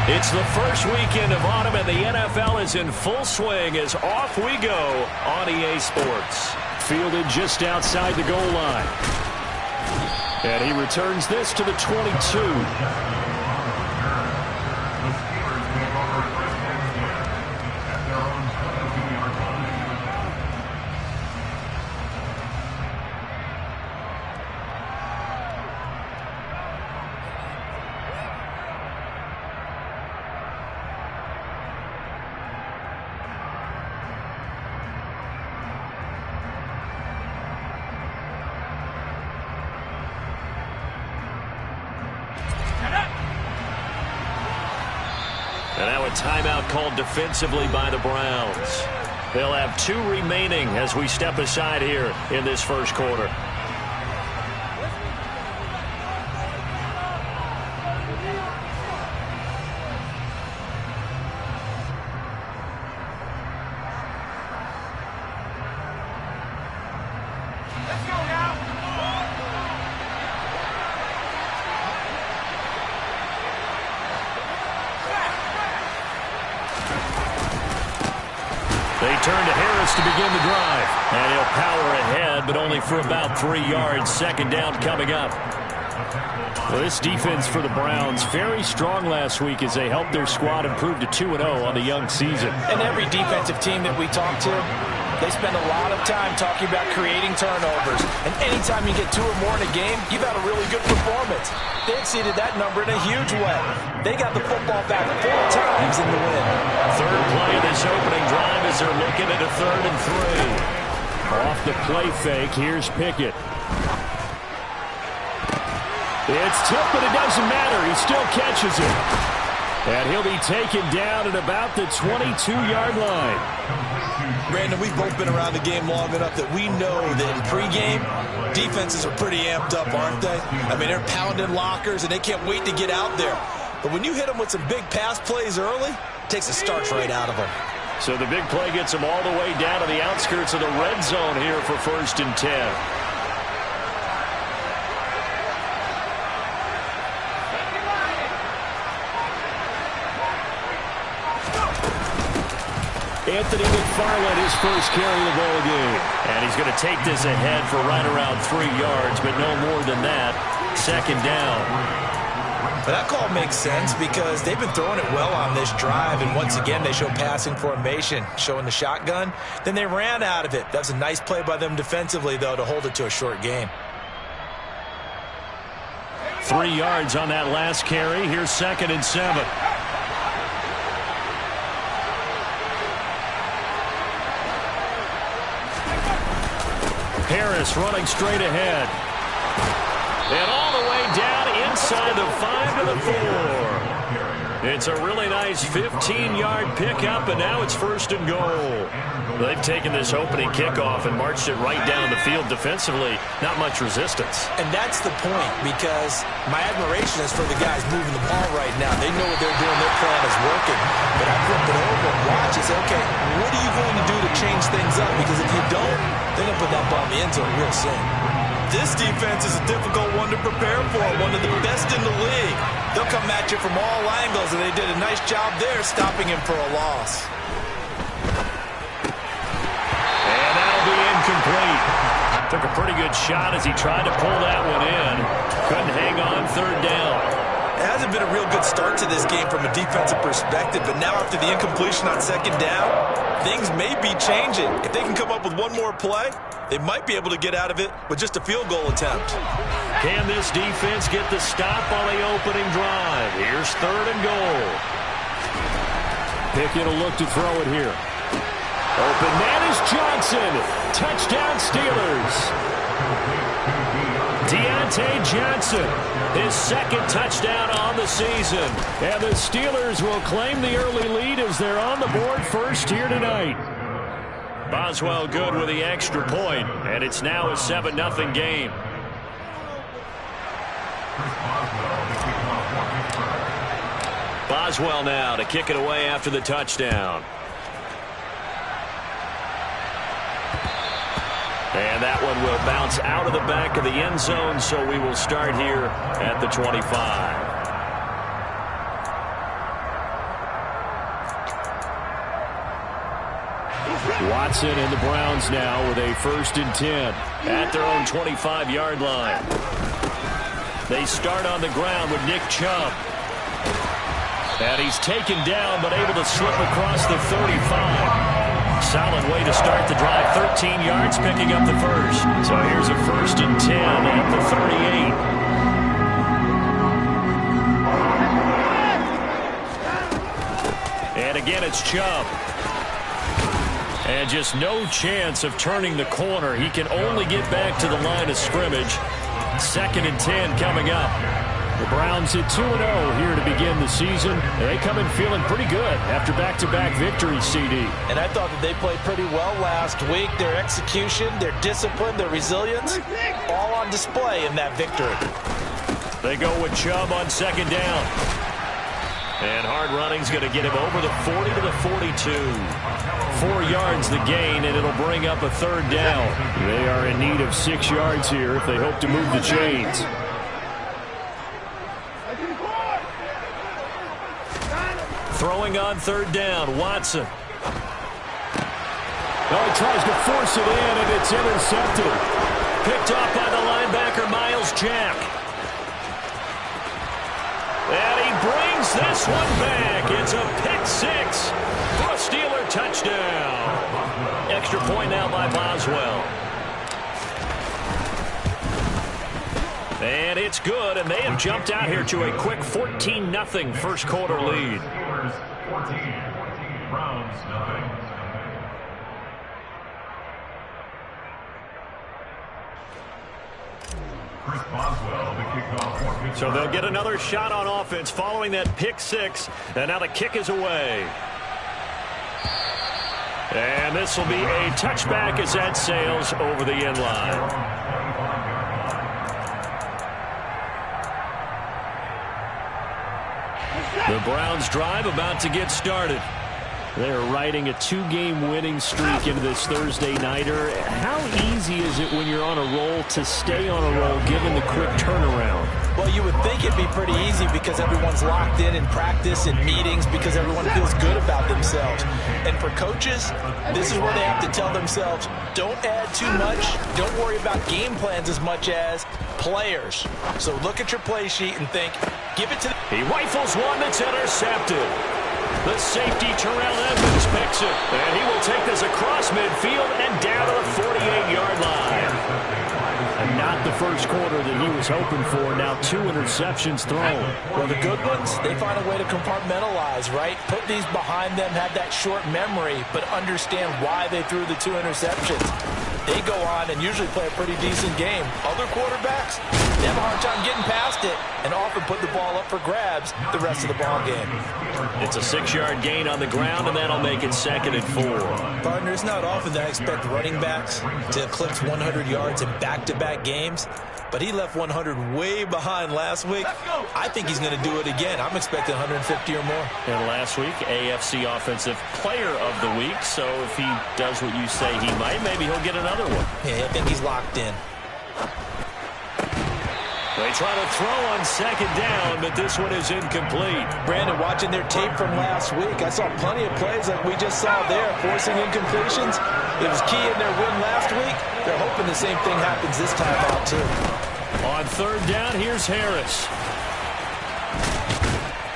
It's the first weekend of autumn, and the NFL is in full swing as off we go on EA Sports. Fielded just outside the goal line. And he returns this to the 22. And now a timeout called defensively by the Browns. They'll have 2 remaining as we step aside here in this first quarter. They turn to Harris to begin the drive. And he'll power ahead, but only for about 3 yards. Second down coming up. Well, this defense for the Browns, very strong last week as they helped their squad improve to 2-0 on the young season. And every defensive team that we talk to, they spend a lot of time talking about creating turnovers. And anytime you get 2 or more in a game, you've had a really good performance. They exceeded that number in a huge way. They got the football back 4 times in the win. Third play of this opening drive as they're looking at a 3rd and 3. Off the play fake, here's Pickett. It's tipped, but it doesn't matter. He still catches it. And he'll be taken down at about the 22-yard line. Brandon, we've both been around the game long enough that we know that in pregame, defenses are pretty amped up, aren't they? I mean, they're pounding lockers, and they can't wait to get out there. But when you hit them with some big pass plays early, it takes the starch right out of them. So the big play gets them all the way down to the outskirts of the red zone here for 1st and 10. Anthony McFarland, his first carry of the ball game. And he's going to take this ahead for right around 3 yards, but no more than that. Second down. But that call makes sense because they've been throwing it well on this drive, and once again they show passing formation, showing the shotgun. Then they ran out of it. That was a nice play by them defensively, though, to hold it to a short game. 3 yards on that last carry. Here's 2nd and 7. Harris running straight ahead. And all the way down inside the 5 to the 4. It's a really nice 15-yard pickup, and now it's 1st and goal. They've taken this opening kickoff and marched it right down the field defensively. Not much resistance. And that's the point, because my admiration is for the guys moving the ball right now. They know what they're doing. Their plan is working. But I flip it over and watch and say, okay, what are you going to do to change things up? Because if you don't, they're going to put that ball in the end zone real soon. This defense is a difficult one to prepare for, one of the best in the league. They'll come at you from all angles, and they did a nice job there stopping him for a loss. And that'll be incomplete. Took a pretty good shot as he tried to pull that one in. Couldn't hang on 3rd down. It hasn't been a real good start to this game from a defensive perspective, but now after the incompletion on 2nd down, things may be changing. If they can come up with one more play, they might be able to get out of it with just a field goal attempt. Can this defense get the stop on the opening drive? Here's 3rd and goal. Pickett will look to throw it here. Open man is Johnson. Touchdown Steelers. Deontay Johnson, his 2nd touchdown on the season. And the Steelers will claim the early lead as they're on the board first here tonight. Boswell good with the extra point, and it's now a 7-0 game. Boswell now to kick it away after the touchdown. And that one will bounce out of the back of the end zone, so we will start here at the 25. Watson and the Browns now with a 1st and 10 at their own 25-yard line. They start on the ground with Nick Chubb. And he's taken down but able to slip across the 35. Solid way to start the drive. 13 yards, picking up the first. So here's a 1st and 10 at the 38. And again, it's Chubb. And just no chance of turning the corner. He can only get back to the line of scrimmage. 2nd and 10 coming up. The Browns at 2-0 here to begin the season. They come in feeling pretty good after back-to-back victories, CD. And I thought that they played pretty well last week. Their execution, their discipline, their resilience, all on display in that victory. They go with Chubb on 2nd down. And hard running's going to get him over the 40 to the 42. 4 yards the gain, and it'll bring up a 3rd down. They are in need of 6 yards here if they hope to move the chains. Throwing on 3rd down, Watson. Oh, he tries to force it in, and it's intercepted. Picked off by the linebacker, Miles Jack. And he brings this one back. It's a pick 6 for a Steeler touchdown. Extra point now by Boswell. And it's good, and they have jumped out here to a quick 14-0 first quarter lead. 14, Browns nothing. Chris Boswell, the kickoff for. So they'll get another shot on offense following that pick 6, and now the kick is away. And this will be a touchback as that sails over the end line. The Browns drive about to get started. They're riding a 2-game winning streak into this Thursday nighter. How easy is it when you're on a roll to stay on a roll given the quick turnaround? Well, you would think it'd be pretty easy because everyone's locked in practice and meetings because everyone feels good about themselves. And for coaches, this is where they have to tell themselves, don't add too much. Don't worry about game plans as much as players. So look at your play sheet and think, give it to them. He rifles one that's intercepted. The safety, Terrell Evans, picks it. And he will take this across midfield and down to the 48-yard line. And not the first quarter that he was hoping for. Now 2 interceptions thrown. Well, the good ones, they find a way to compartmentalize, right? Put these behind them, have that short memory, but understand why they threw the 2 interceptions. They go on and usually play a pretty decent game. Other quarterbacks, they have a hard time getting past it and often put the ball up for grabs the rest of the ball game. It's a 6-yard gain on the ground, and that'll make it 2nd and 4. Partner, it's not often that I expect running backs to eclipse 100 yards in back-to-back games, but he left 100 way behind last week. I think he's going to do it again. I'm expecting 150 or more. And last week, AFC Offensive Player of the Week, so if he does what you say he might, maybe he'll get another one. Yeah, I think he's locked in. They try to throw on 2nd down, but this one is incomplete. Brandon, watching their tape from last week, I saw plenty of plays like we just saw there, forcing incompletions. It was key in their win last week. They're hoping the same thing happens this time out, too. On 3rd down, here's Harris.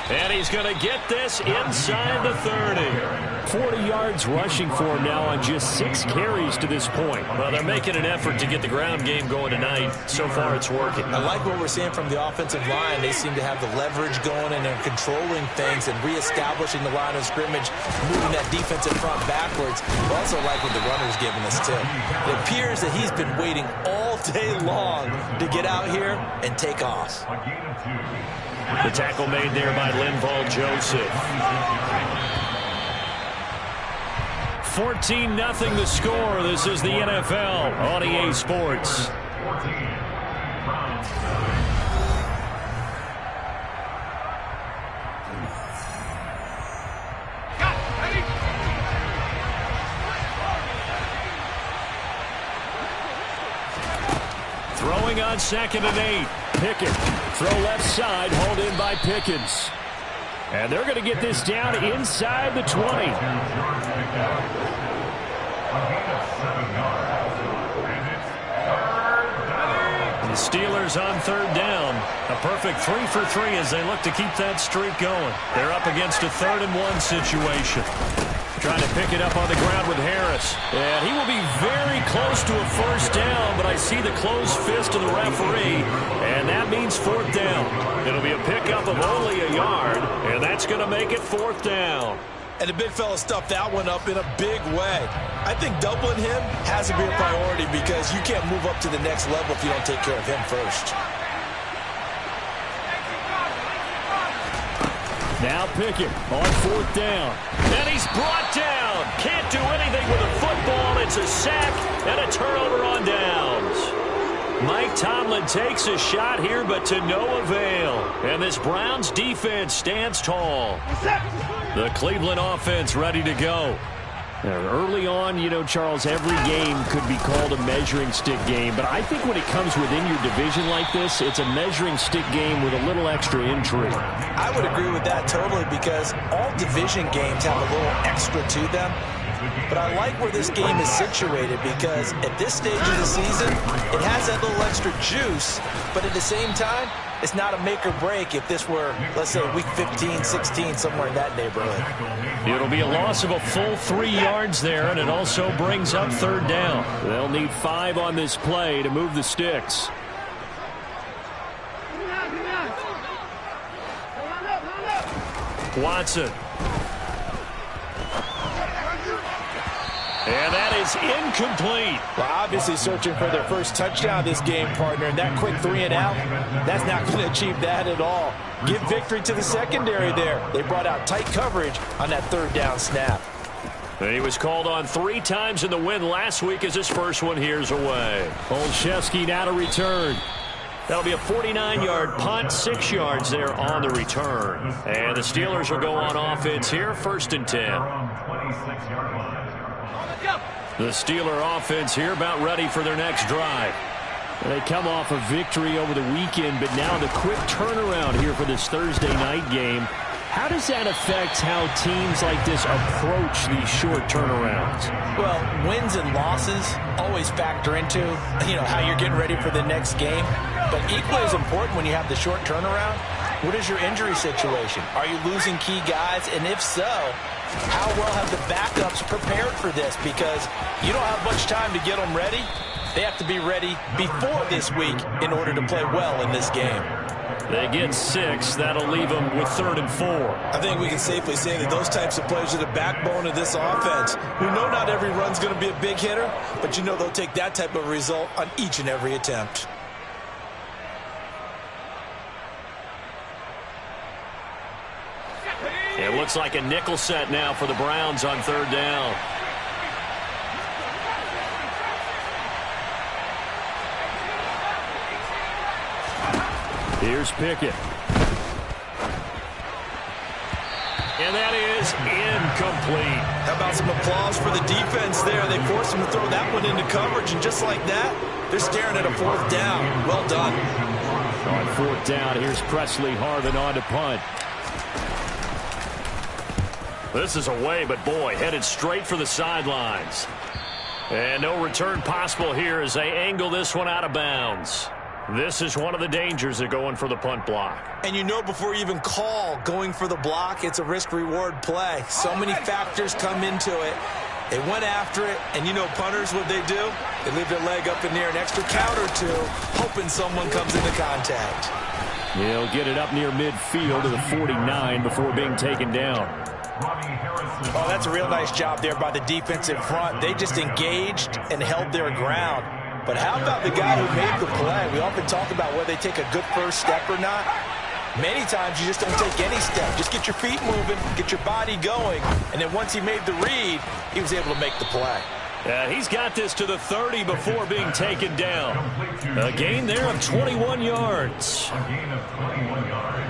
And he's going to get this inside the 30. 40 yards rushing for him now on just 6 carries to this point. Well, they're making an effort to get the ground game going tonight. So far, it's working. I like what we're seeing from the offensive line. They seem to have the leverage going, and they're controlling things and reestablishing the line of scrimmage, moving that defensive front backwards. I also like what the runner's giving us, too. It appears that he's been waiting all day long to get out here and take off. The tackle made there by Linval Joseph. 14-0 the score. This is the NFL on EA Sports. Throwing on 2nd and 8. Pickett, throw left side, hauled in by Pickens. And they're going to get this down inside the 20. A gain of 7 yards. And it's third down. The Steelers on third down. A perfect 3 for 3 as they look to keep that streak going. They're up against a 3rd-and-1 situation. Trying to pick it up on the ground with Harris. And he will be very close to a first down, but I see the closed fist of the referee, and that means 4th down. It'll be a pickup of only a yard, and that's going to make it 4th down. And the big fella stuffed that one up in a big way. I think doubling him has to be a priority because you can't move up to the next level if you don't take care of him first. Now Pickett on 4th down. And he's brought down. Can't do anything with a football. It's a sack and a turnover on downs. Mike Tomlin takes a shot here, but to no avail. And this Browns defense stands tall. The Cleveland offense ready to go. Early on, you know, Charles, every game could be called a measuring stick game. But I think when it comes within your division like this, it's a measuring stick game with a little extra intrigue. I would agree with that totally because all division games have a little extra to them. But I like where this game is situated because at this stage of the season, it has that little extra juice. But at the same time, it's not a make or break if this were, let's say, week 15, 16, somewhere in that neighborhood. It'll be a loss of a full 3 yards there, and it also brings up 3rd down. They'll need 5 on this play to move the sticks. Watson. And that is incomplete. Well, obviously searching for their first touchdown this game, partner, and that quick 3 and out, that's not going to achieve that at all. Give victory to the secondary there. They brought out tight coverage on that 3rd down snap. And he was called on 3 times in the win last week as his first one here's away. Olszewski now to return. That'll be a 49-yard punt, 6 yards there on the return. And the Steelers will go on offense here, 1st and 10. From 26-yard line. The Steeler offense here about ready for their next drive. They come off a victory over the weekend, but now the quick turnaround here for this Thursday night game. How does that affect how teams like this approach these short turnarounds? Well, wins and losses always factor into, how you're getting ready for the next game. But equally as important when you have the short turnaround, what is your injury situation? Are you losing key guys? And if so, how well have the backups prepared for this? Because you don't have much time to get them ready. They have to be ready before this week in order to play well in this game. They get 6. That'll leave them with 3rd and 4. I think we can safely say that those types of players are the backbone of this offense. We know not every run's going to be a big hitter, but they'll take that type of result on each and every attempt. It looks like a nickel set now for the Browns on 3rd down. Here's Pickett. And that is incomplete. How about some applause for the defense there? They forced him to throw that one into coverage, and just like that, they're staring at a 4th down. Well done. On 4th down, here's Presley Harvin on to punt. This is away, but boy, headed straight for the sidelines. And no return possible here as they angle this one out of bounds. This is one of the dangers of going for the punt block. And before you even call going for the block, it's a risk-reward play. So many factors come into it. They went after it, and punters, what they do? They leave their leg up in the air an extra count or two, hoping someone comes into contact. He'll get it up near midfield to the 49 before being taken down. Oh, that's a real nice job there by the defensive front. They just engaged and held their ground. But how about the guy who made the play? We often talk about whether they take a good first step or not. Many times you just don't take any step. Just get your feet moving, get your body going, and then once he made the read, he was able to make the play. He's got this to the 30 before being taken down. A gain there of 21 yards.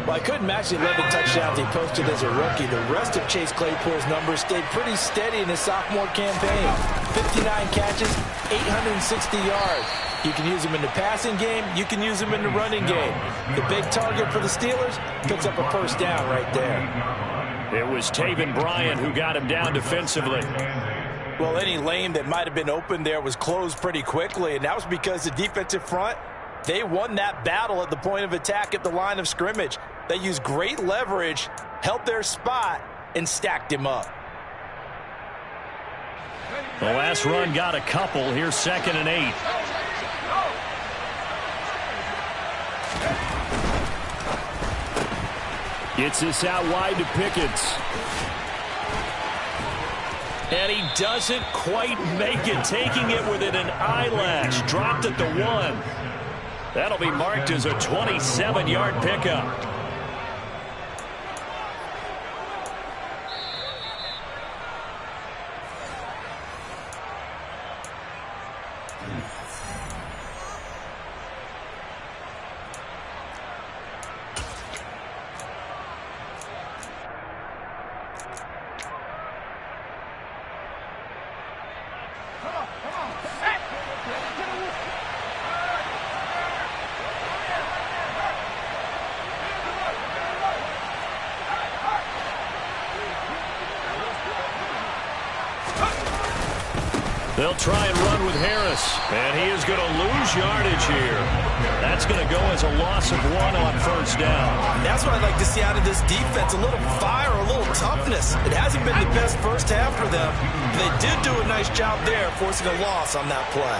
Well, I couldn't match the 11 touchdowns he posted as a rookie. The rest of Chase Claypool's numbers stayed pretty steady in his sophomore campaign. 59 catches, 860 yards. You can use him in the passing game. You can use him in the running game. The big target for the Steelers picks up a first down right there. It was Taven Bryan who got him down defensively. Well, any lane that might have been open there was closed pretty quickly, and that was because the defensive front, they won that battle at the point of attack at the line of scrimmage. They used great leverage, held their spot, and stacked him up. The last run got a couple. Here's 2nd and 8. Gets this out wide to Pickett. And he doesn't quite make it, taking it within an eyelash. Dropped at the 1. That'll be marked as a 27-yard pickup. They'll try and run with Harris, and he is going to lose yardage here. That's going to go as a loss of 1 on 1st down. That's what I'd like to see out of this defense, a little fire, a little toughness. It hasn't been the best first half for them. They did do a nice job there, forcing a loss on that play.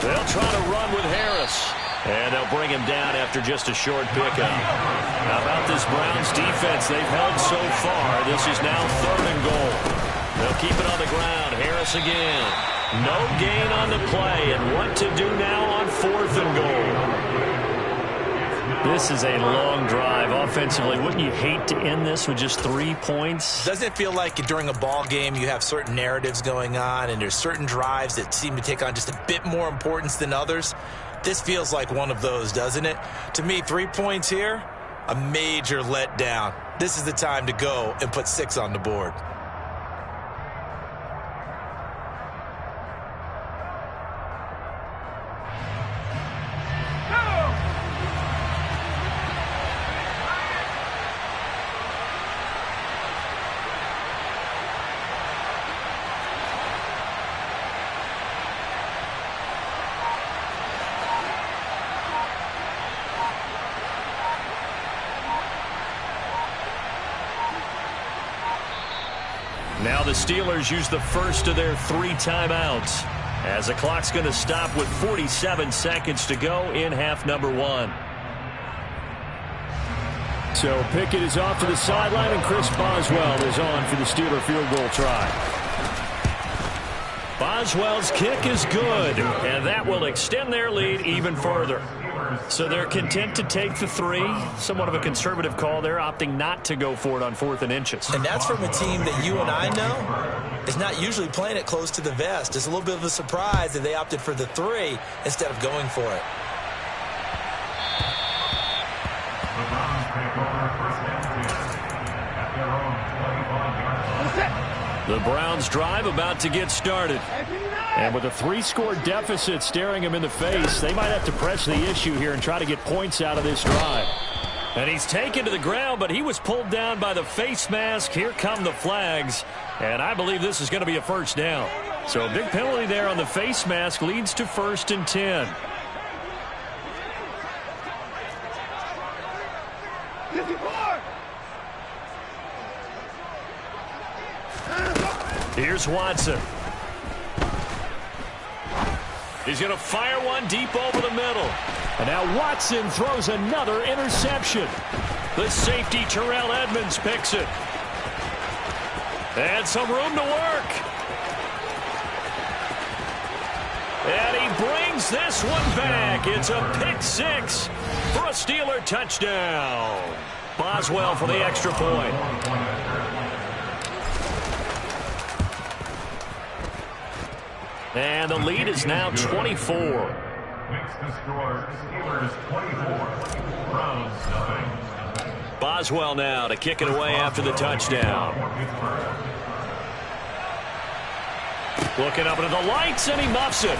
They'll try to run with Harris, and they'll bring him down after just a short pickup. How about this Browns defense they've held so far? This is now 3rd and goal. They'll keep it on the ground. Harris again. No gain on the play. And what to do now on 4th and goal? This is a long drive offensively. Wouldn't you hate to end this with just 3 points? Doesn't it feel like during a ball game you have certain narratives going on and there's certain drives that seem to take on just a bit more importance than others? This feels like one of those, doesn't it? To me, 3 points here, a major letdown. This is the time to go and put 6 on the board. Now the Steelers use the first of their 3 timeouts, as the clock's going to stop with 47 seconds to go in half number 1. So Pickett is off to the sideline, and Chris Boswell is on for the Steeler field goal try. Boswell's kick is good, and that will extend their lead even further. So they're content to take the 3. Somewhat of a conservative call there, opting not to go for it on 4th and inches. And that's from a team that you and I know is not usually playing it close to the vest. It's a little bit of a surprise that they opted for the 3 instead of going for it. The Browns drive about to get started. And with a 3-score deficit staring him in the face, they might have to press the issue here and try to get points out of this drive. And he's taken to the ground, but he was pulled down by the face mask. Here come the flags. And I believe this is going to be a 1st down. So a big penalty there on the face mask leads to 1st and 10. Here's Watson. He's going to fire one deep over the middle. And now Watson throws another interception. The safety, Terrell Edmonds, picks it. And some room to work. And he brings this one back. It's a pick 6 for a Steeler touchdown. Boswell for the extra point. And the lead is now 24. Makes the score Steelers 24, Browns 9. Boswell now to kick it away after the touchdown. Looking up into the lights, and he muffs it.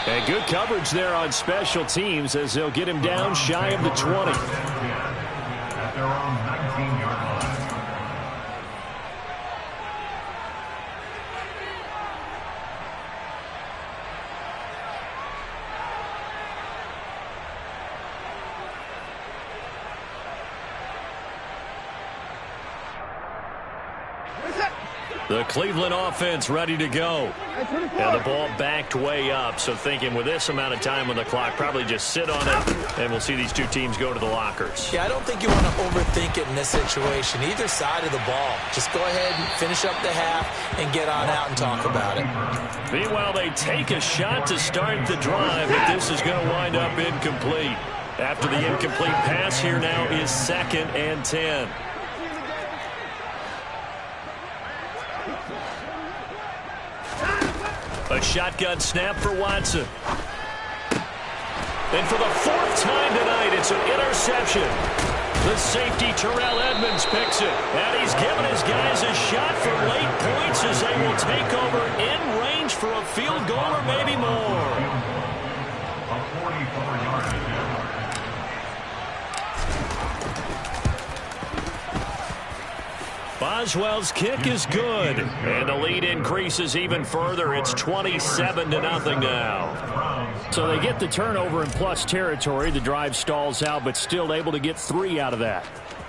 And good coverage there on special teams as they'll get him down shy of the 20. At their own 19-yard line. The Cleveland offense ready to go. And the ball backed way up, so thinking with this amount of time on the clock, probably just sit on it, and we'll see these two teams go to the lockers. Yeah, I don't think you want to overthink it in this situation. Either side of the ball. Just go ahead and finish up the half and get on out and talk about it. Meanwhile, they take a shot to start the drive, but this is going to wind up incomplete. After the incomplete pass, here now is 2nd and 10. A shotgun snap for Watson. And for the 4th time tonight, it's an interception. The safety, Terrell Edmunds, picks it. And he's given his guys a shot for late points as they will take over in range for a field goal or maybe more. A 44-yard attempt. Boswell's kick is good. And the lead increases even further. It's 27-0 now. So they get the turnover in plus territory. The drive stalls out, but still able to get 3 out of that.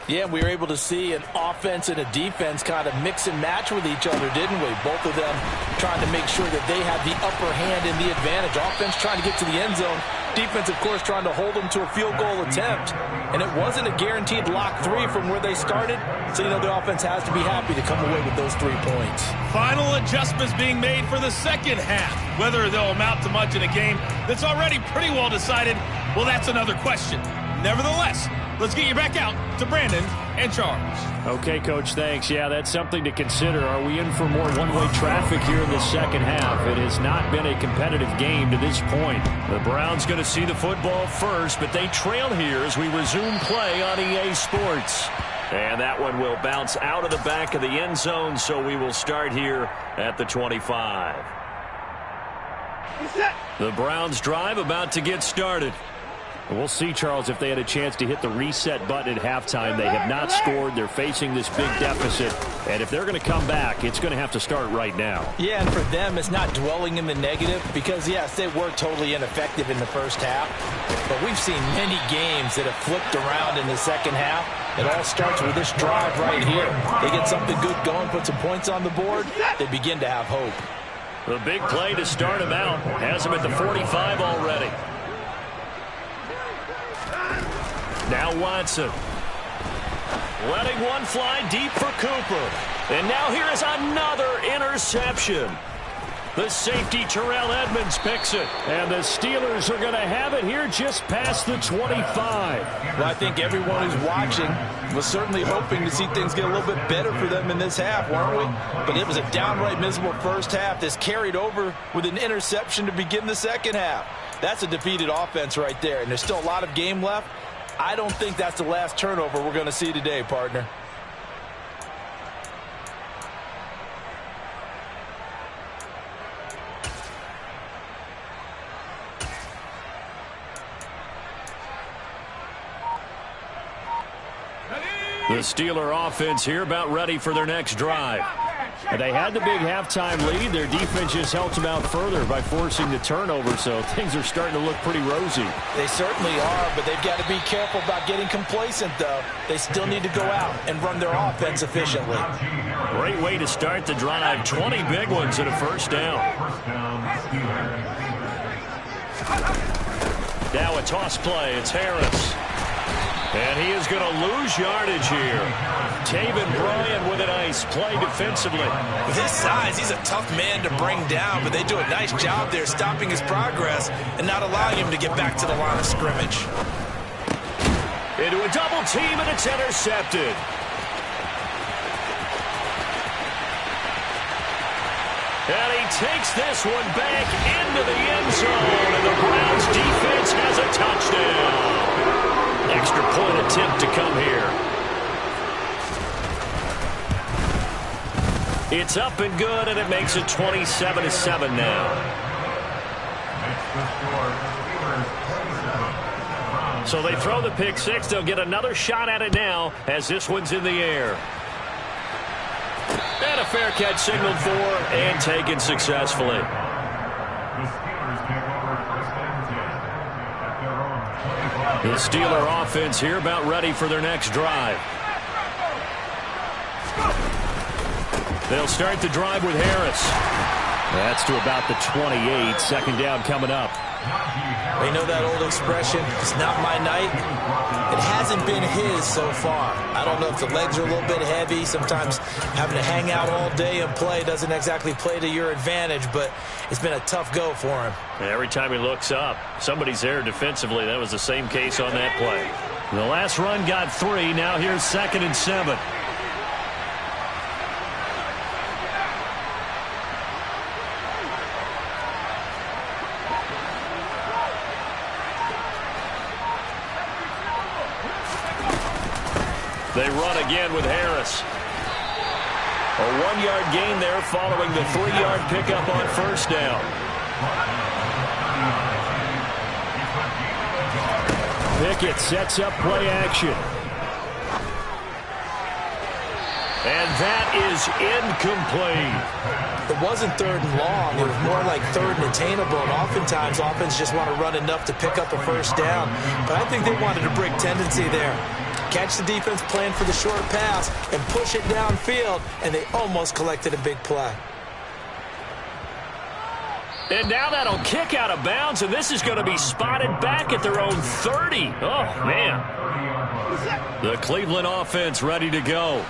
Yeah, we were able to see an offense and a defense kind of mix and match with each other, didn't we? Both of them trying to make sure that they have the upper hand and the advantage. Offense trying to get to the end zone. Defense, of course, trying to hold them to a field goal attempt. And it wasn't a guaranteed lock 3 from where they started. So, you know, the offense has to be happy to come away with those 3 points. Final adjustments being made for the second half. Whether they'll amount to much in a game that's already pretty well decided, well, that's another question. Nevertheless, let's get you back out to Brandon and Charles. Okay, Coach, thanks. Yeah, that's something to consider. Are we in for more one-way traffic here in the second half? It has not been a competitive game to this point. The Browns going to see the football first, but they trail here as we resume play on EA Sports. And that one will bounce out of the back of the end zone, so we will start here at the 25. The Browns drive about to get started. We'll see, Charles, if they had a chance to hit the reset button at halftime. They have not scored. They're facing this big deficit. And if they're going to come back, it's going to have to start right now. Yeah, and for them, it's not dwelling in the negative because, yes, they were totally ineffective in the first half. But we've seen many games that have flipped around in the second half. It all starts with this drive right here. They get something good going, put some points on the board, they begin to have hope. The big play to start him out has him at the 45 already. Now Watson. Letting one fly deep for Cooper. And now here is another interception. The safety, Terrell Edmunds, picks it. And the Steelers are going to have it here just past the 25. Well, I think everyone who's watching was certainly hoping to see things get a little bit better for them in this half, weren't we? But it was a downright miserable first half. This carried over with an interception to begin the second half. That's a defeated offense right there, and there's still a lot of game left. I don't think that's the last turnover we're going to see today, partner. The Steeler offense here about ready for their next drive. They had the big halftime lead. Their defense just helped them out further by forcing the turnover, so things are starting to look pretty rosy. They certainly are, but they've got to be careful about getting complacent, though. They still need to go out and run their offense efficiently. Great way to start the drive. 20 big ones and a first down. Now a toss play. It's Harris. And he is going to lose yardage here. Taven Bryan with a nice play defensively. With his size, he's a tough man to bring down, but they do a nice job there stopping his progress and not allowing him to get back to the line of scrimmage. Into a double team, and it's intercepted. And he takes this one back into the end zone, and the Browns defense has a touchdown. Extra point attempt to come here. It's up and good, and it makes it 27-7 now. So they throw the pick six. They'll get another shot at it now as this one's in the air. And a fair catch signaled for and taken successfully. The Steeler offense here about ready for their next drive. They'll start the drive with Harris. That's to about the 28. Second down coming up. You know that old expression, it's not my night? It hasn't been his so far. I don't know if the legs are a little bit heavy. Sometimes having to hang out all day and play doesn't exactly play to your advantage, but it's been a tough go for him. Every time he looks up, somebody's there defensively. That was the same case on that play. The last run got 3. Now here's 2nd and 7. They run again with Harris. A 1-yard gain there following the 3-yard pickup on first down. Pickett sets up play action. And that is incomplete. It wasn't 3rd and long. It was more like 3rd and attainable, and oftentimes offense just want to run enough to pick up a first down. But I think they wanted a brick tendency there. Catch the defense plan for the short pass and push it downfield, and they almost collected a big play. And now that'll kick out of bounds, and this is going to be spotted back at their own 30. Oh, man. The Cleveland offense ready to go.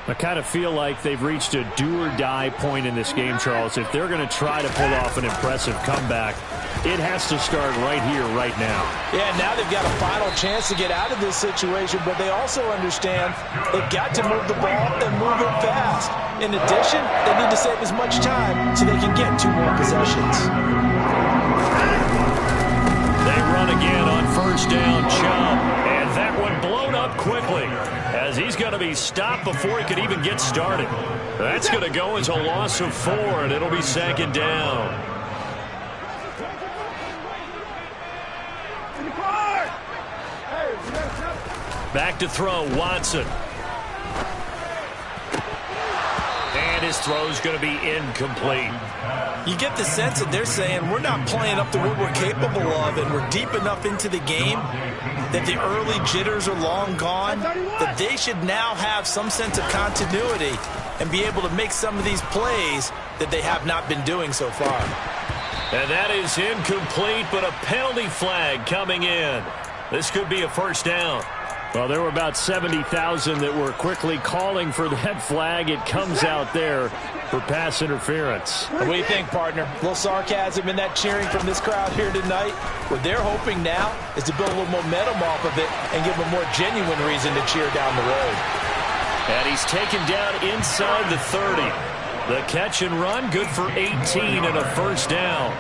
I kind of feel like they've reached a do-or-die point in this game, Charles. If they're going to try to pull off an impressive comeback, it has to start right here, right now. Yeah, now they've got a final chance to get out of this situation, but they also understand they've got to move the ball and move it fast. In addition, they need to save as much time so they can get 2 more possessions. They run again on first down, Chubb, and that one blown up quickly as he's going to be stopped before he could even get started. That's going to go as a loss of 4, and it'll be 2nd down. Back to throw, Watson. And his throw's going to be incomplete. You get the sense that they're saying we're not playing up to what we're capable of, and we're deep enough into the game that the early jitters are long gone, that they should now have some sense of continuity and be able to make some of these plays that they have not been doing so far. And that is incomplete, but a penalty flag coming in. This could be a first down. Well, there were about 70,000 that were quickly calling for that flag. It comes out there for pass interference. What do you think, partner? A little sarcasm in that cheering from this crowd here tonight. What they're hoping now is to build a little momentum off of it and give them a more genuine reason to cheer down the road. And he's taken down inside the 30. The catch and run, good for 18 and a first down.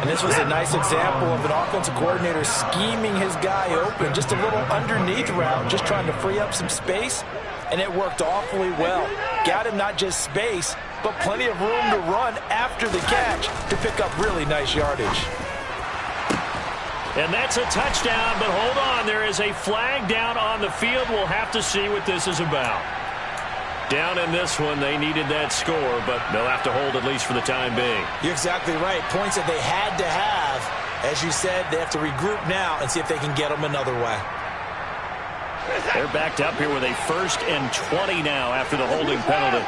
And this was a nice example of an offensive coordinator scheming his guy open. Just a little underneath route, just trying to free up some space. And it worked awfully well. Got him not just space, but plenty of room to run after the catch to pick up really nice yardage. And that's a touchdown, but hold on. There is a flag down on the field. We'll have to see what this is about. Down in this one, they needed that score, but they'll have to hold at least for the time being. You're exactly right. Points that they had to have. As you said, they have to regroup now and see if they can get them another way. They're backed up here with a 1st and 20 now after the holding penalty.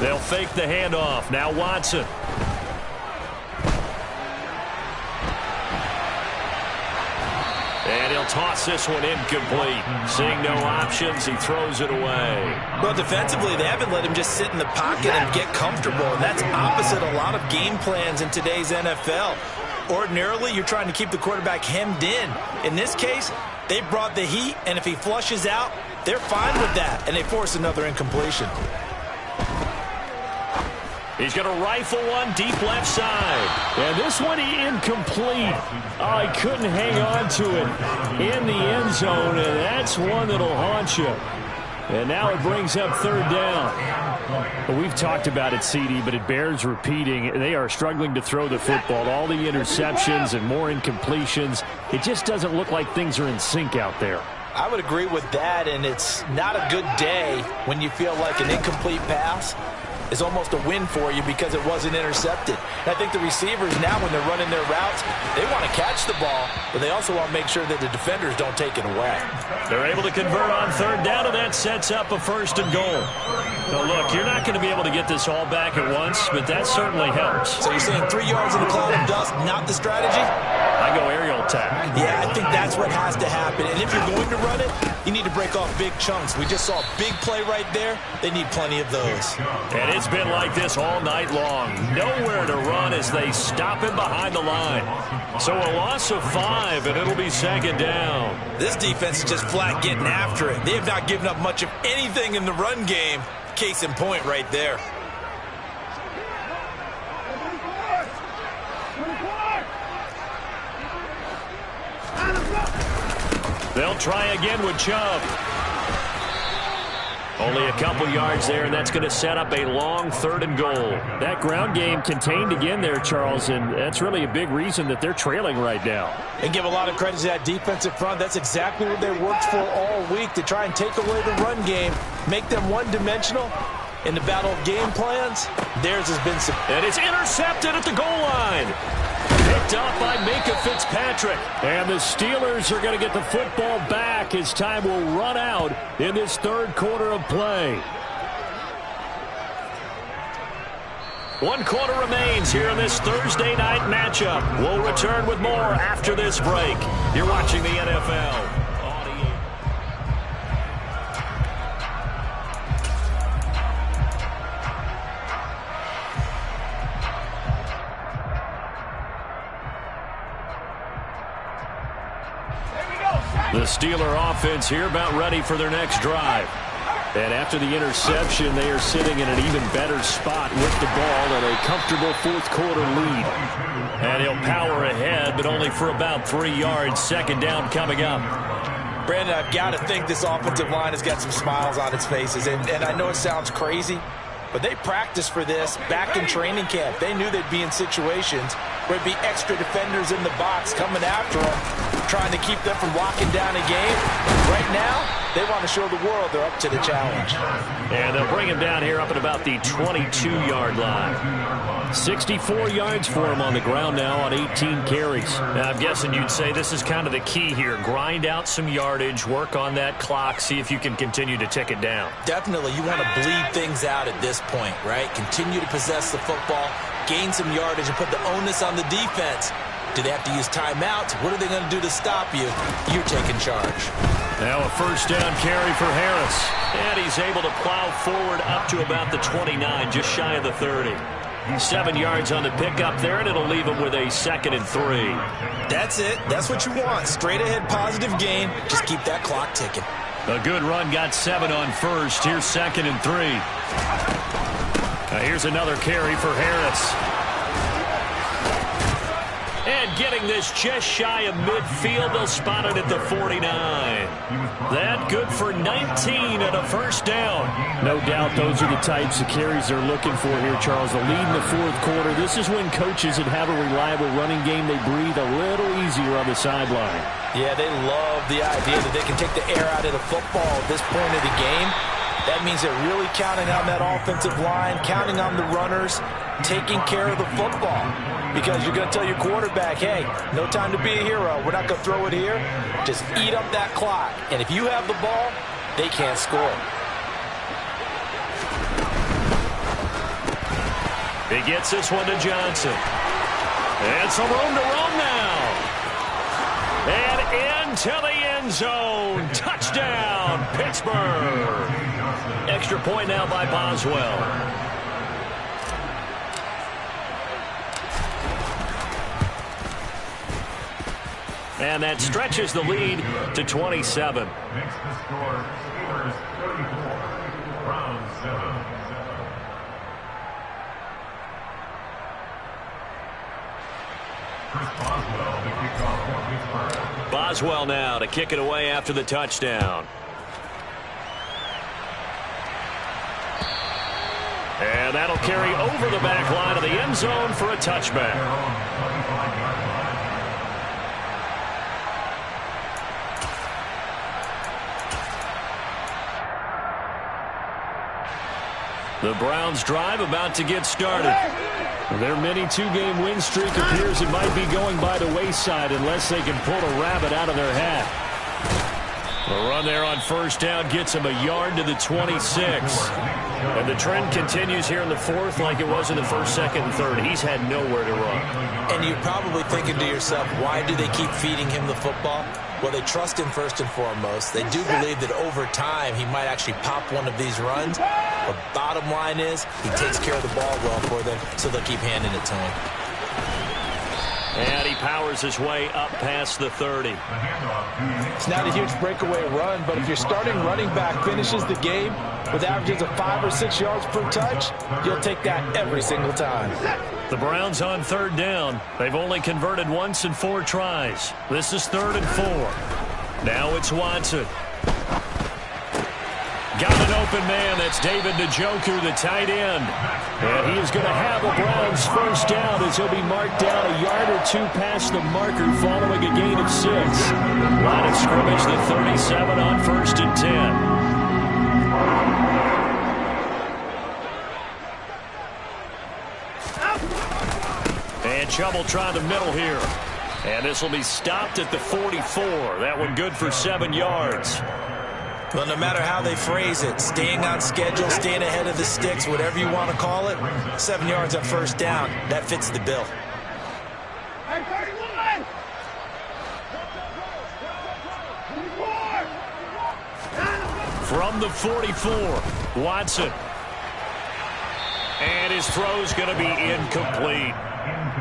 They'll fake the handoff. Now Watson. And he'll toss this one incomplete. Seeing no options, he throws it away. Well, defensively, they haven't let him just sit in the pocket and get comfortable, and that's opposite a lot of game plans in today's NFL. Ordinarily, you're trying to keep the quarterback hemmed in. In this case, they brought the heat, and if he flushes out, they're fine with that, and they force another incompletion. He's going to rifle one deep left side. And this one incomplete. Oh, he couldn't hang on to it in the end zone, and that's one that'll haunt you. And now it brings up 3rd down. Well, we've talked about it, CD, but it bears repeating. They are struggling to throw the football. All the interceptions and more incompletions. It just doesn't look like things are in sync out there. I would agree with that, and it's not a good day when you feel like an incomplete pass is almost a win for you because it wasn't intercepted. And I think the receivers now, when they're running their routes, they want to catch the ball, but they also want to make sure that the defenders don't take it away. They're able to convert on third down, and that sets up a first and goal. Now, look, you're not going to be able to get this all back at once, but that certainly helps. So you're saying 3 yards in a cloud of dust, not the strategy? I go aerial attack. Yeah, I think that's what has to happen. And if you're going to run it, you need to break off big chunks. We just saw a big play right there. They need plenty of those. And it's been like this all night long. Nowhere to run as they stop him behind the line. So a loss of 5, and it'll be second down. This defense is just flat getting after it. They have not given up much of anything in the run game. Case in point right there. They'll try again with Chubb. Only a couple yards there, and that's going to set up a long third and goal. That ground game contained again there, Charles, and that's really a big reason that they're trailing right now. And give a lot of credit to that defensive front. That's exactly what they worked for all week, to try and take away the run game, make them one-dimensional. In the battle of game plans, theirs has been some. And it's intercepted at the goal line. Picked up by Minkah Fitzpatrick. And the Steelers are going to get the football back as time will run out in this third quarter of play. 1 quarter remains here in this Thursday night matchup. We'll return with more after this break. You're watching the NFL. The Steeler offense here about ready for their next drive. And after the interception, they are sitting in an even better spot with the ball and a comfortable fourth quarter lead. And he'll power ahead, but only for about 3 yards. Second down coming up. Brandon, I've got to think this offensive line has got some smiles on its faces. And I know it sounds crazy, but they practiced for this back in training camp. They knew they'd be in situations where it'd be extra defenders in the box coming after them, trying to keep them from locking down a game. Right now, they want to show the world they're up to the challenge. And they'll bring him down here up at about the 22-yard line. 64 yards for him on the ground now on 18 carries. Now, I'm guessing you'd say this is kind of the key here. Grind out some yardage, work on that clock, see if you can continue to tick it down. Definitely, you want to bleed things out at this point, right? Continue to possess the football, gain some yardage, and put the onus on the defense. Do they have to use timeouts? What are they going to do to stop you? You're taking charge. Now a first down carry for Harris. And he's able to plow forward up to about the 29, just shy of the 30. 7 yards on the pickup there, and it'll leave him with a 2nd and 3. That's it. That's what you want. Straight ahead positive gain. Just keep that clock ticking. A good run, got 7 on first. Here's 2nd and 3. Now here's another carry for Harris. And getting this just shy of midfield, they'll spot it at the 49. That good for 19 and a first down. No doubt those are the types of carries they're looking for here, Charles. The lead in the fourth quarter. This is when coaches that have a reliable running game, they breathe a little easier on the sideline. Yeah, they love the idea that they can take the air out of the football at this point of the game. That means they're really counting on that offensive line, counting on the runners, taking care of the football. Because you're going to tell your quarterback, hey, no time to be a hero. We're not going to throw it here. Just eat up that clock. And if you have the ball, they can't score. He gets this one to Johnson. And some room to run now. And into the end zone. Touchdown, Pittsburgh. Extra point now by Boswell. And that stretches the lead to 27. Makes the score Steelers 34, Browns 7. Chris Boswell, the kickoff for Pittsburgh. Boswell now to kick it away after the touchdown. And that'll carry over the back line of the end zone for a touchback. The Browns drive about to get started. Their mini two-game win streak appears it might be going by the wayside unless they can pull a rabbit out of their hat. The run there on first down gets him a yard to the 26. And the trend continues here in the fourth like it was in the first, second, and third. He's had nowhere to run. And you're probably thinking to yourself, why do they keep feeding him the football? Well, they trust him first and foremost. They do believe that over time he might actually pop one of these runs. But bottom line is he takes care of the ball well for them, so they'll keep handing it to him. And he powers his way up past the 30. It's not a huge breakaway run, but if your starting running back finishes the game with averages of 5 or 6 yards per touch, you'll take that every single time. The Browns on third down. They've only converted once in 4 tries. This is 3rd and 4. Now it's Watson. Got an open man. That's David Njoku, the tight end. And he is going to have a Browns first down as he'll be marked down a yard or 2 past the marker following a gain of 6. Line of scrimmage, the 37 on 1st and 10. And Chubb trying the middle here. And this will be stopped at the 44. That one good for 7 yards. Well, no matter how they phrase it, staying on schedule, staying ahead of the sticks, whatever you want to call it, 7 yards on first down, that fits the bill. From the 44, Watson. And his throw's going to be incomplete.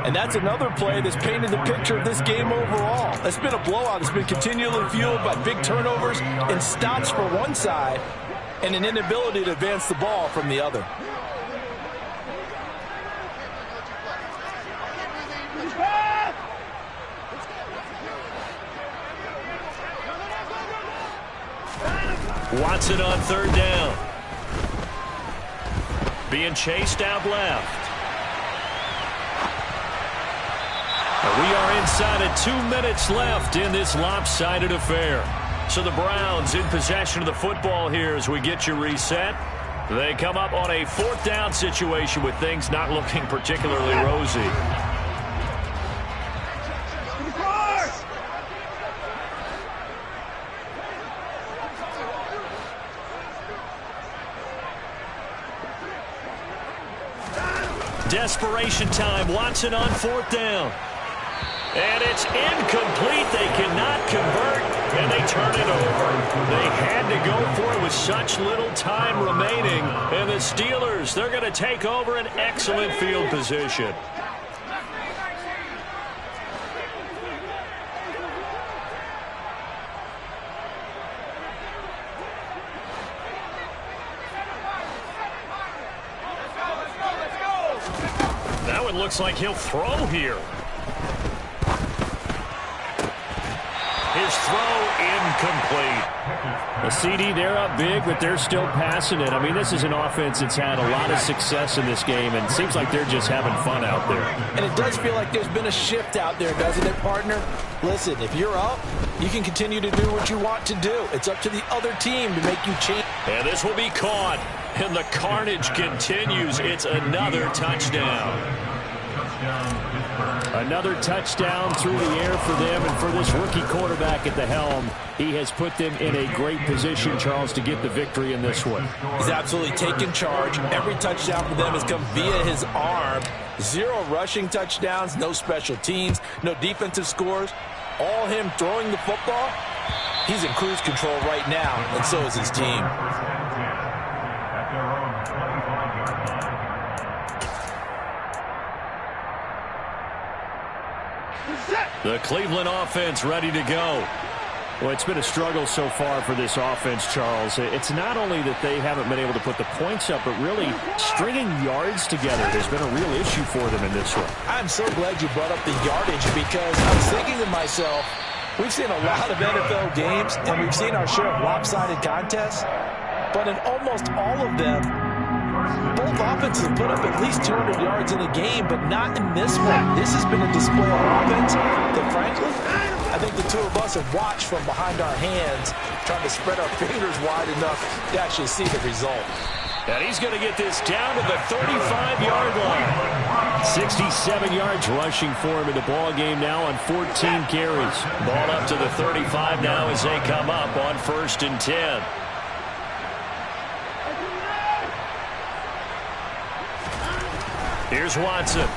And that's another play that's painted the picture of this game overall. It's been a blowout. It's been continually fueled by big turnovers and stops for one side and an inability to advance the ball from the other. Watson on third down. Being chased out left. We are inside of 2 minutes left in this lopsided affair. So the Browns in possession of the football here as we get you reset. They come up on a 4th down situation with things not looking particularly rosy. Desperation time. Watson on 4th down. And it's incomplete. They cannot convert, and they turn it over. They had to go for it with such little time remaining. And the Steelers, they're going to take over an excellent field position. That one looks like he'll throw here. His throw incomplete. The CD, they're up big, but they're still passing it. I mean, this is an offense that's had a lot of success in this game, and it seems like they're just having fun out there. And it does feel like there's been a shift out there, doesn't it, partner? Listen, if you're up, you can continue to do what you want to do. It's up to the other team to make you change. And this will be caught, and the carnage continues. It's another touchdown. Another touchdown through the air for them, and for this rookie quarterback at the helm, he has put them in a great position, Charles, to get the victory in this one. He's absolutely taken charge. Every touchdown for them has come via his arm. 0 rushing touchdowns, no special teams, no defensive scores. All him throwing the football. He's in cruise control right now, and so is his team. The Cleveland offense ready to go. Well, it's been a struggle so far for this offense, Charles. It's not only that they haven't been able to put the points up, but really stringing yards together has been a real issue for them in this one. I'm so glad you brought up the yardage, because I was thinking to myself, we've seen a lot of NFL games, and we've seen our share of lopsided contests, but in almost all of them, both offenses have put up at least 200 yards in a game, but not in this one. This has been a display of offense that, frankly, I think the two of us have watched from behind our hands, trying to spread our fingers wide enough to actually see the result. And he's going to get this down to the 35-yard line. 67 yards rushing for him in the ball game now on 14 carries. Ball up to the 35 now as they come up on 1st and 10. Here's Watson.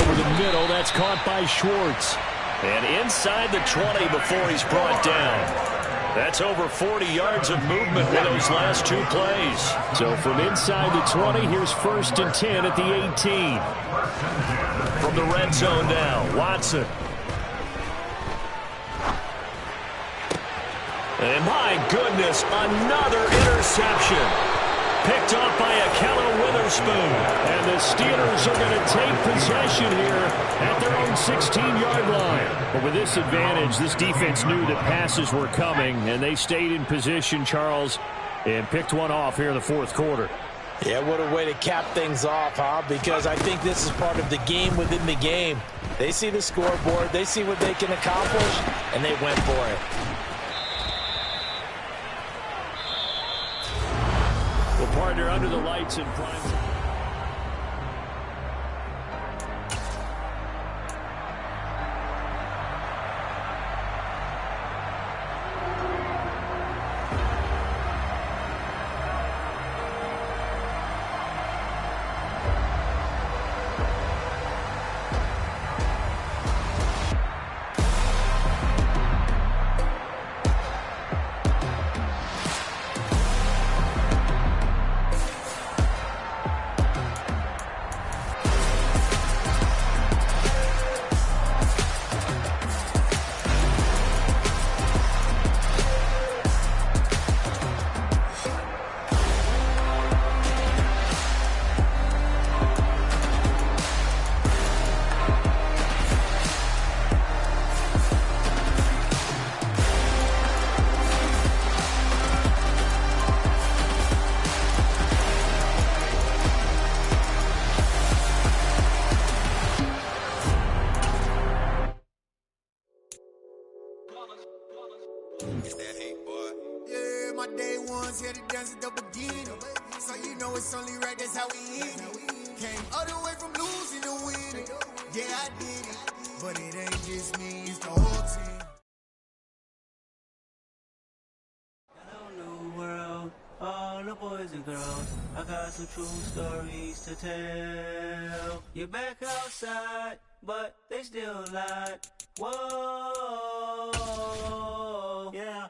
Over the middle, that's caught by Schwartz. And inside the 20 before he's brought down. That's over 40 yards of movement with those last 2 plays. So from inside the 20, here's 1st and 10 at the 18. From the red zone now, Watson. And my goodness, another interception. Picked off by Ahkello Witherspoon. And the Steelers are going to take possession here at their own 16-yard line. But with this advantage, this defense knew that passes were coming, and they stayed in position, Charles, and picked one off here in the 4th quarter. Yeah, what a way to cap things off, huh? Because I think this is part of the game within the game. They see the scoreboard, they see what they can accomplish, and they went for it. Well, partner, under the lights in prime time. It's that hate, boy. Yeah, my day ones here to dance at the beginning. So you know it's only right, that's how we end it. Came all the way from losing to winning. Yeah, I did it. But it ain't just me, it's the whole team. Hello, new world, all the boys and girls. I got some true stories to tell. You're back outside, but they still lied. Whoa, yeah.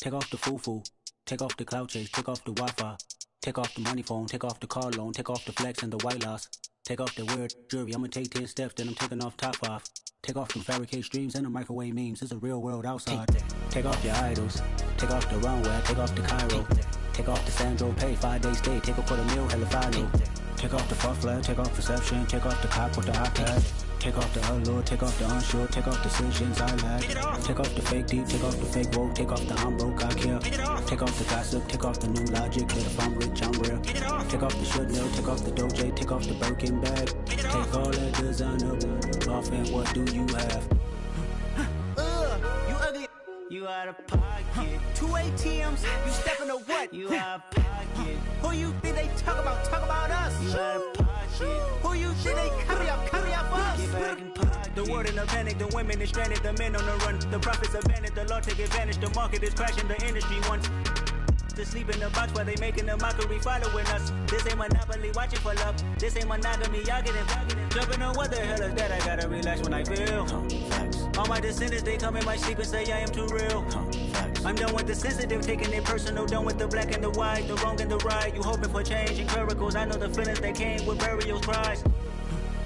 Take off the foo-foo, take off the cloud chase, take off the Wi-Fi, take off the money phone, take off the car loan, take off the flex and the white loss, take off the weird jewelry. I'ma take 10 steps, then I'm taking off top 5. Take off them fabricate streams and the microwave memes. It's a real world outside. Take off your idols, take off the runway, take off the Cairo, take off the Sandro Pay, 5-day stay, take a $250,000 hella final. Take off the fuck flag, take off perception, take off the cop with the iPad. Take off the allure, take off the unsure, take off decisions I lack. Take off the fake deep, take off the fake woke, take off the I'm broke, I care. Take off the gossip, take off the new logic, that if I'm rich, I'm real. Take off the should know, take off the Doja, take off the Birkin bag. Take all that designer off and what do you have? You ugly. You out of pocket. 2 ATMs, you stepping to what? You out of pocket. Who you think they talk about? Talk about us. You out of pocket. Who you think they carry up us? Get back in pocket. The world in a panic, the women is stranded, the men on the run. The profits abandoned, the law take advantage. The market is crashing, the industry wants to sleep in the box while they making a mockery following us. This ain't Monopoly, watching for love. This ain't monogamy, y'all getting jumping on what the hell is that? I gotta relax when I feel. All my descendants, they come in my sleep and say I am too real. I'm done with the sensitive, taking it personal. Done with the black and the white, the wrong and the right. You hoping for change and miracles. I know the feelings that came with burial cries.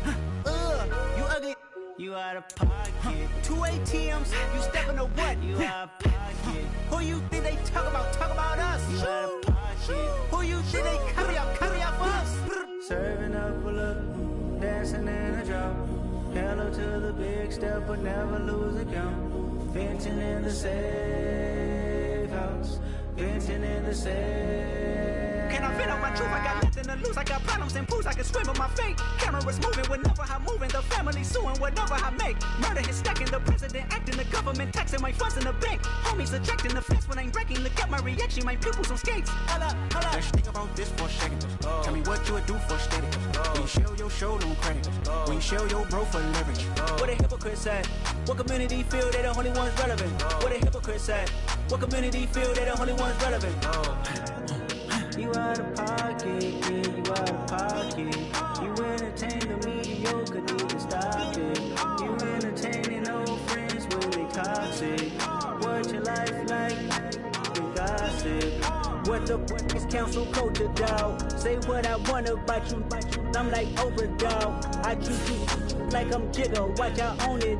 You ugly. You out of pocket. 2 ATMs, you stepping to what? You out of pocket. Who you think they talk about? Talk about us. You out of pocket. Who you think they carry up us? Serving up a look, dancing in a drop. Hello to the big step, but never lose a count. Venting in the safe house, venting in the safe can I vent out my truth? I got nothing to lose. I got problems and pools. I can swim with my fate. Cameras moving whenever I'm moving. The family suing whatever I make. Murder is stacking. The president acting. The government taxing my funds in the bank. Homies ejecting the fence when I'm breaking. Look at my reaction. My pupils on skates. Holla, holla. Let's think about this for a second. Tell me what you would do for steady. When you show your show, no credit. When you show your bro for leverage. What a hypocrite said. What community feel they the only ones relevant? What a hypocrite said. What community feel they the only ones relevant? You out of pocket, yeah, you out of pocket. You entertain the mediocre, need to stop it. You entertaining old friends when they toxic. What your life like? You gossip. What the is council culture, dog? Say what I want about you. I'm like overdog. I treat you like I'm Jigga. Watch I own it.